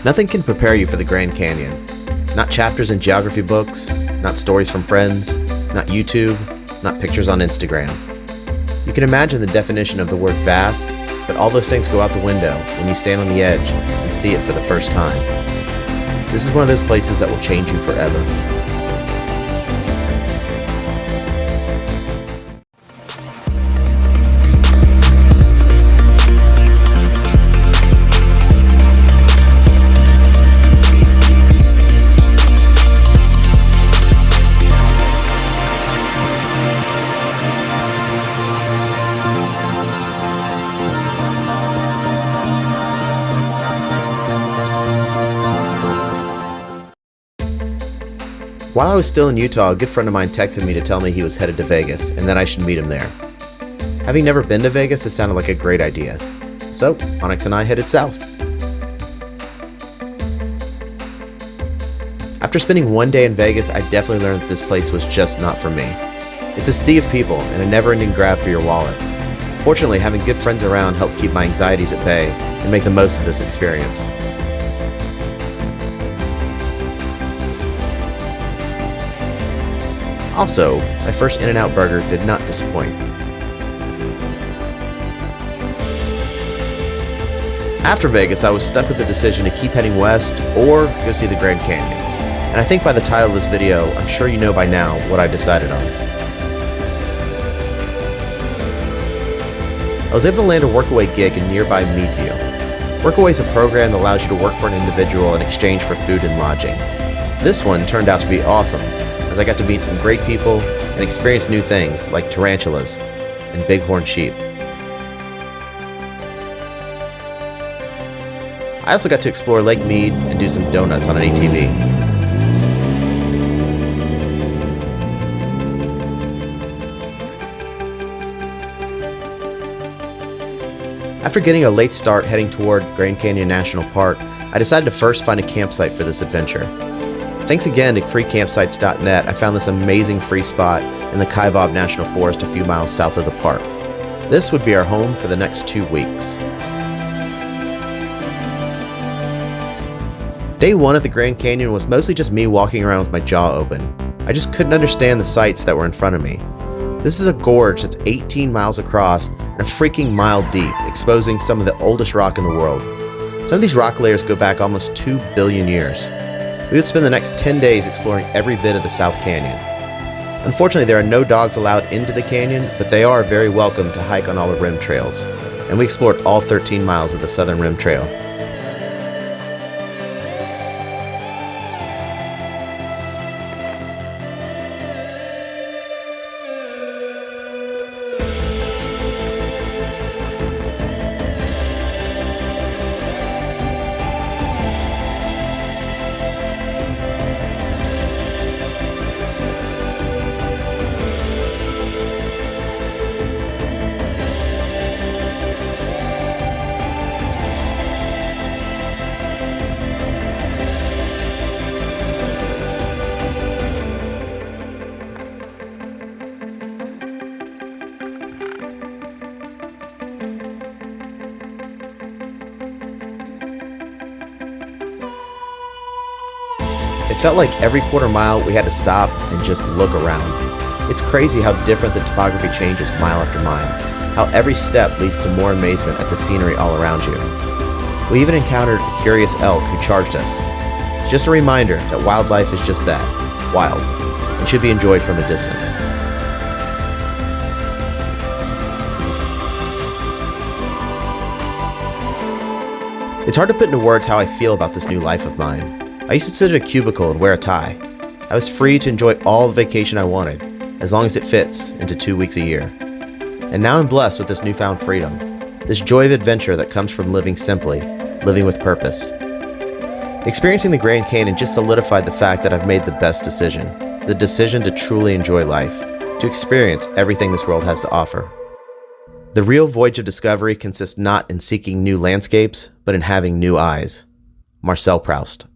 Nothing can prepare you for the Grand Canyon. Not chapters in geography books, not stories from friends, not YouTube, not pictures on Instagram. You can imagine the definition of the word vast, but all those things go out the window when you stand on the edge and see it for the first time. This is one of those places that will change you forever. While I was still in Utah, a good friend of mine texted me to tell me he was headed to Vegas and that I should meet him there. Having never been to Vegas, it sounded like a great idea. So, Onyx and I headed south. After spending one day in Vegas, I definitely learned that this place was just not for me. It's a sea of people and a never-ending grab for your wallet. Fortunately, having good friends around helped keep my anxieties at bay and make the most of this experience. Also, my first In-N-Out burger did not disappoint. After Vegas, I was stuck with the decision to keep heading west or go see the Grand Canyon. And I think by the title of this video, I'm sure you know by now what I decided on. I was able to land a workaway gig in nearby Meadview. Workaway is a program that allows you to work for an individual in exchange for food and lodging. This one turned out to be awesome, as I got to meet some great people and experience new things like tarantulas and bighorn sheep. I also got to explore Lake Mead and do some donuts on an ATV. After getting a late start heading toward Grand Canyon National Park, I decided to first find a campsite for this adventure. Thanks again to freecampsites.net, I found this amazing free spot in the Kaibab National Forest a few miles south of the park. This would be our home for the next 2 weeks. Day one at the Grand Canyon was mostly just me walking around with my jaw open. I just couldn't understand the sights that were in front of me. This is a gorge that's 18 miles across and a freaking mile deep, exposing some of the oldest rock in the world. Some of these rock layers go back almost 2 billion years. We would spend the next 10 days exploring every bit of the South Canyon. Unfortunately, there are no dogs allowed into the canyon, but they are very welcome to hike on all the rim trails. And we explored all 13 miles of the Southern Rim Trail. It felt like every quarter mile we had to stop and just look around. It's crazy how different the topography changes mile after mile, how every step leads to more amazement at the scenery all around you. We even encountered a curious elk who charged us. It's just a reminder that wildlife is just that, wild, and should be enjoyed from a distance. It's hard to put into words how I feel about this new life of mine. I used to sit in a cubicle and wear a tie. I was free to enjoy all the vacation I wanted, as long as it fits into 2 weeks a year. And now I'm blessed with this newfound freedom, this joy of adventure that comes from living simply, living with purpose. Experiencing the Grand Canyon just solidified the fact that I've made the best decision, the decision to truly enjoy life, to experience everything this world has to offer. The real voyage of discovery consists not in seeking new landscapes, but in having new eyes. MARCEL PROUST.